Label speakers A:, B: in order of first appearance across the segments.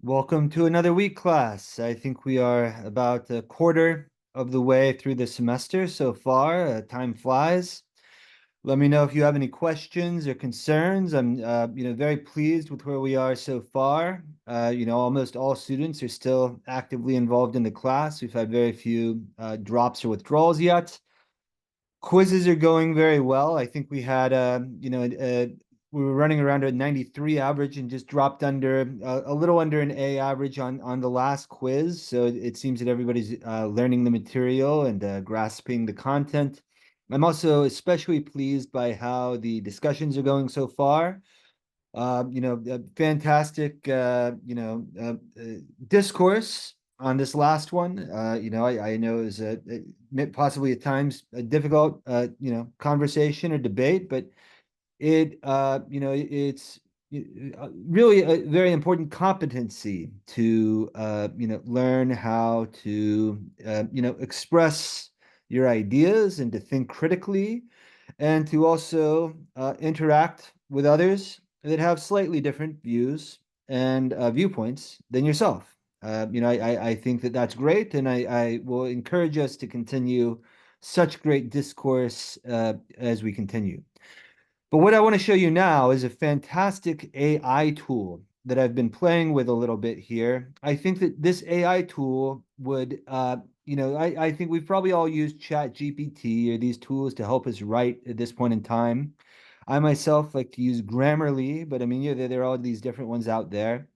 A: Welcome to another week, class. I think we are about a quarter of the way through the semester so far. Time flies. Let me know if you have any questions or concerns. I'm, very pleased with where we are so far. Almost all students are still actively involved in the class. We've had very few drops or withdrawals yet. Quizzes are going very well. I think we had, we were running around a 93 average and just dropped under a little under an A average on the last quiz. So it seems that everybody's learning the material and grasping the content. I'm also especially pleased by how the discussions are going so far. Fantastic, discourse on this last one. I know is possibly at times a difficult, conversation or debate, but it's really a very important competency to, learn how to, express your ideas and to think critically and to also interact with others that have slightly different views and viewpoints than yourself. I think that that's great, and I will encourage us to continue such great discourse as we continue. But what I want to show you now is a fantastic AI tool that I've been playing with a little bit here. I think that this AI tool would, I think we've probably all used ChatGPT or these tools to help us write at this point in time. I myself like to use Grammarly, but I mean, there are all these different ones out there.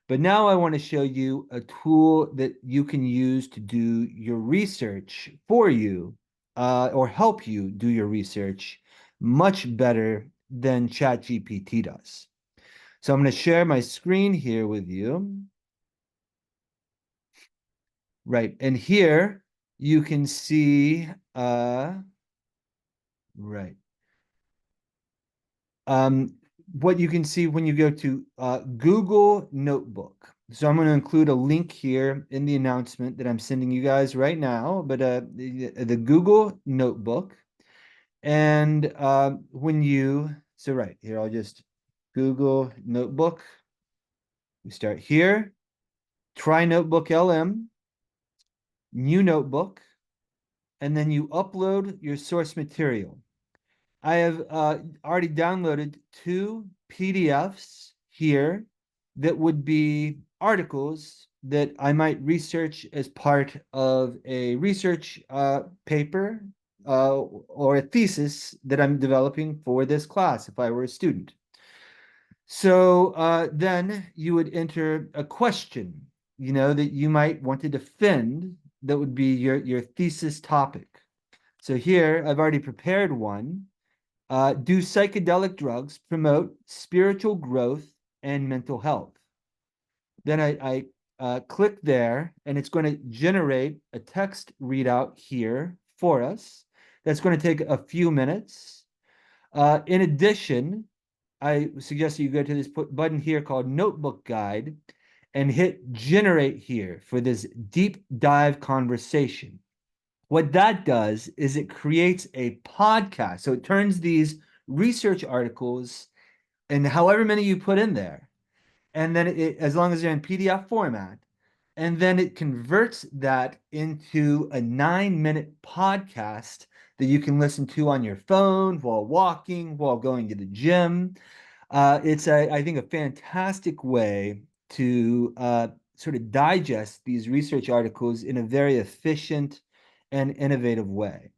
A: But now I want to show you a tool that you can use to do your research for you, or help you do your research much better than ChatGPT does. So I'm going to share my screen here with you. Right, and here you can see, right, what you can see when you go to Google Notebook. So I'm going to include a link here in the announcement that I'm sending you guys right now, but the Google Notebook. And so right here, I'll just Google Notebook. We start here, try Notebook LM, new notebook, and then you upload your source material. I have already downloaded two PDFs here that would be articles that I might research as part of a research paper or a thesis that I'm developing for this class if I were a student. So then you would enter a question, that you might want to defend that would be your thesis topic. So here I've already prepared one. Do psychedelic drugs promote spiritual growth and mental health? Then I click there, and it's going to generate a text readout here for us. That's going to take a few minutes. In addition, I suggest you go to this button here called Notebook Guide and hit Generate here for this deep dive conversation. What that does is it creates a podcast. So it turns these research articles and however many you put in there, and then as long as they're in PDF format, and then it converts that into a 9-minute podcast that you can listen to on your phone while walking, while going to the gym. It's I think, a fantastic way to sort of digest these research articles in a very efficient and innovative way.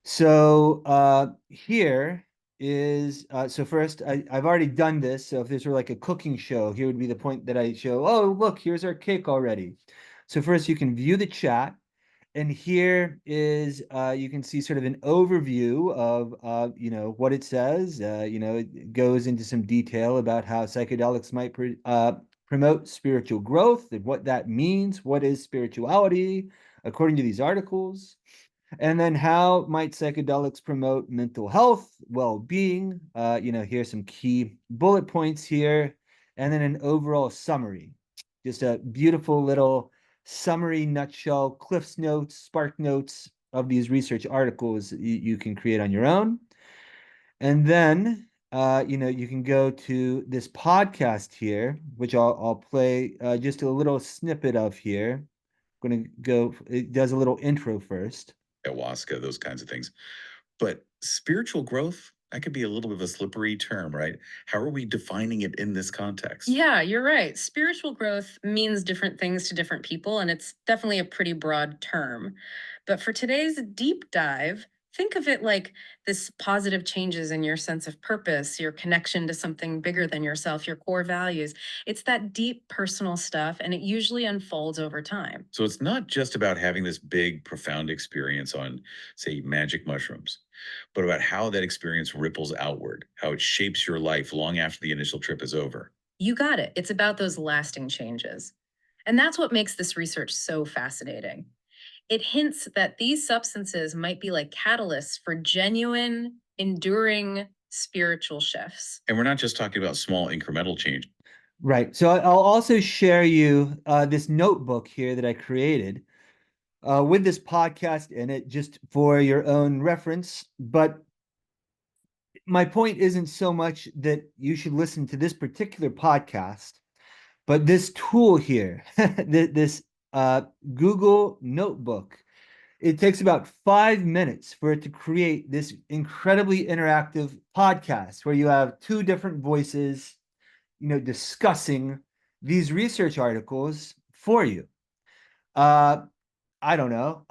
A: So here is, so first I've already done this. So if this were like a cooking show, here would be the point that I show, oh, look, here's our cake already. So first you can view the chat. And here is, you can see sort of an overview of, what it says. It goes into some detail about how psychedelics might promote spiritual growth and what that means. What is spirituality, according to these articles? And then how might psychedelics promote mental health, well-being? Here's some key bullet points here, and then an overall summary. Just a beautiful little summary, nutshell, Cliff's Notes, Spark Notes of these research articles you can create on your own. And then you can go to this podcast here, which I'll play just a little snippet of here. I'm gonna go, it does a little intro first.
B: Ayahuasca, those kinds of things. But spiritual growth, that could be a little bit of a slippery term, right? How are we defining it in this context?
C: Yeah, you're right. Spiritual growth means different things to different people, and it's definitely a pretty broad term. But for today's deep dive, think of it like this positive changes in your sense of purpose, your connection to something bigger than yourself, your core values. It's that deep personal stuff, and it usually unfolds over time.
B: So it's not just about having this big, profound experience on, say, magic mushrooms, but about how that experience ripples outward, how it shapes your life long after the initial trip is over.
C: You got it. It's about those lasting changes. And that's what makes this research so fascinating. It hints that these substances might be like catalysts for genuine, enduring spiritual shifts.
B: And we're not just talking about small incremental change.
A: Right. So I'll also share you this notebook here that I created with this podcast in it, just for your own reference. But my point isn't so much that you should listen to this particular podcast, but this tool here, this Google Notebook. It takes about 5 minutes for it to create this incredibly interactive podcast where you have two different voices, discussing these research articles for you. Uh, I don't know.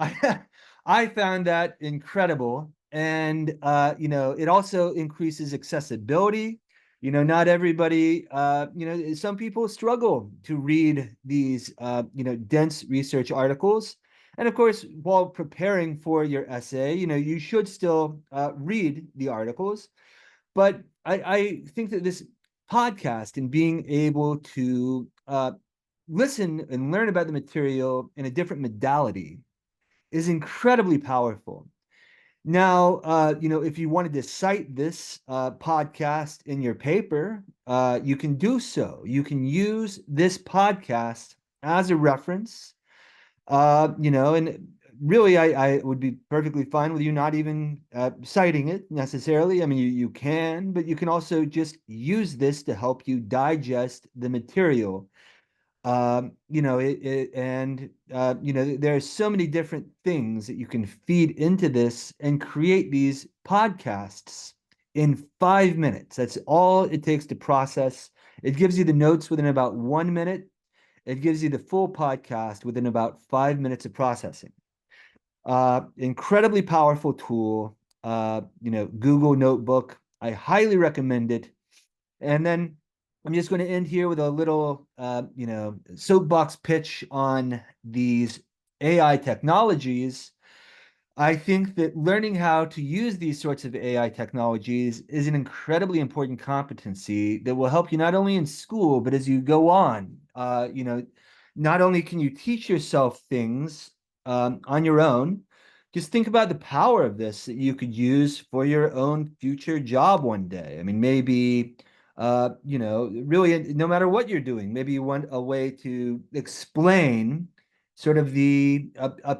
A: I found that incredible. And it also increases accessibility. Not everybody, some people struggle to read these dense research articles. And of course, while preparing for your essay, you should still read the articles. But I think that this podcast and being able to listen and learn about the material in a different modality is incredibly powerful. Now, if you wanted to cite this podcast in your paper, you can do so. You can use this podcast as a reference, and really, I would be perfectly fine with you not even citing it necessarily. I mean, you can, but you can also just use this to help you digest the material. There are so many different things that you can feed into this and create these podcasts in 5 minutes. That's all it takes to process. It gives you the notes within about 1 minute. It gives you the full podcast within about 5 minutes of processing. Incredibly powerful tool. Google Notebook. I highly recommend it. And then I'm just going to end here with a little, soapbox pitch on these AI technologies. I think that learning how to use these sorts of AI technologies is an incredibly important competency that will help you not only in school, but as you go on. Not only can you teach yourself things on your own, just think about the power of this that you could use for your own future job one day. I mean, maybe, really, no matter what you're doing, maybe you want a way to explain sort of a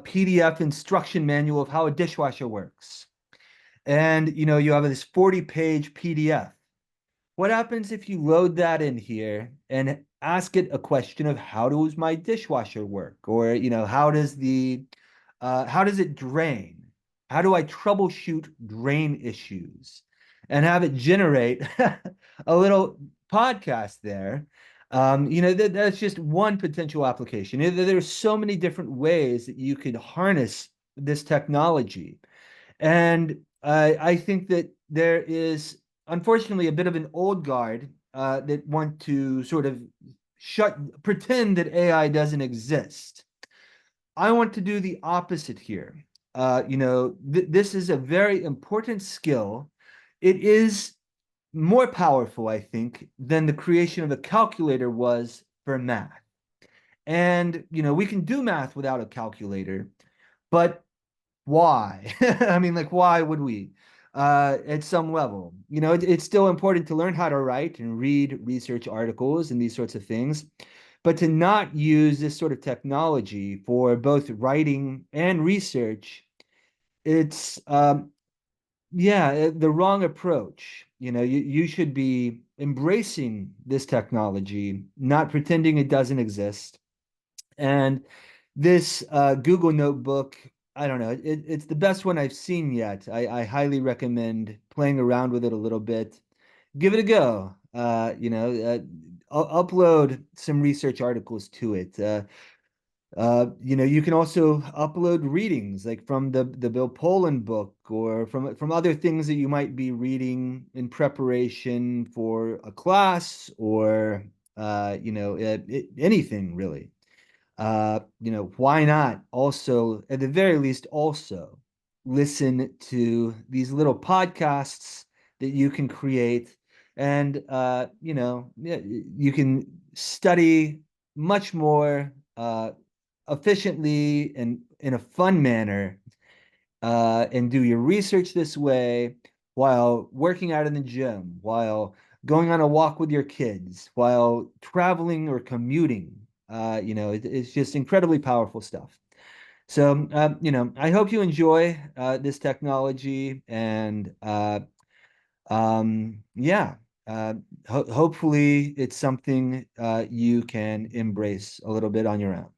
A: PDF instruction manual of how a dishwasher works. And you have this 40-page PDF. What happens if you load that in here and ask it a question of how does my dishwasher work? Or, how does it drain? How do I troubleshoot drain issues? And have it generate a little podcast there. That's just one potential application. There's so many different ways that you could harness this technology. And I think that there is, unfortunately, a bit of an old guard that want to sort of pretend that AI doesn't exist. I want to do the opposite here. This is a very important skill. It is more powerful, I think, than the creation of a calculator was for math. And, we can do math without a calculator, but why? I mean, like, why would we? At some level, it's still important to learn how to write and read research articles and these sorts of things, but to not use this sort of technology for both writing and research, it's Yeah, the wrong approach. You should be embracing this technology, not pretending it doesn't exist. And this Google Notebook, I don't know, it's the best one I've seen yet. I highly recommend playing around with it a little bit. Give it a go. Upload some research articles to it. You can also upload readings like from the Bill Poland book or from other things that you might be reading in preparation for a class or anything really. Why not also, at the very least, also listen to these little podcasts that you can create and yeah, you can study much more efficiently and in a fun manner and do your research this way while working out in the gym, while going on a walk with your kids, while traveling or commuting. It's just incredibly powerful stuff. So, I hope you enjoy this technology and yeah, hopefully it's something you can embrace a little bit on your own.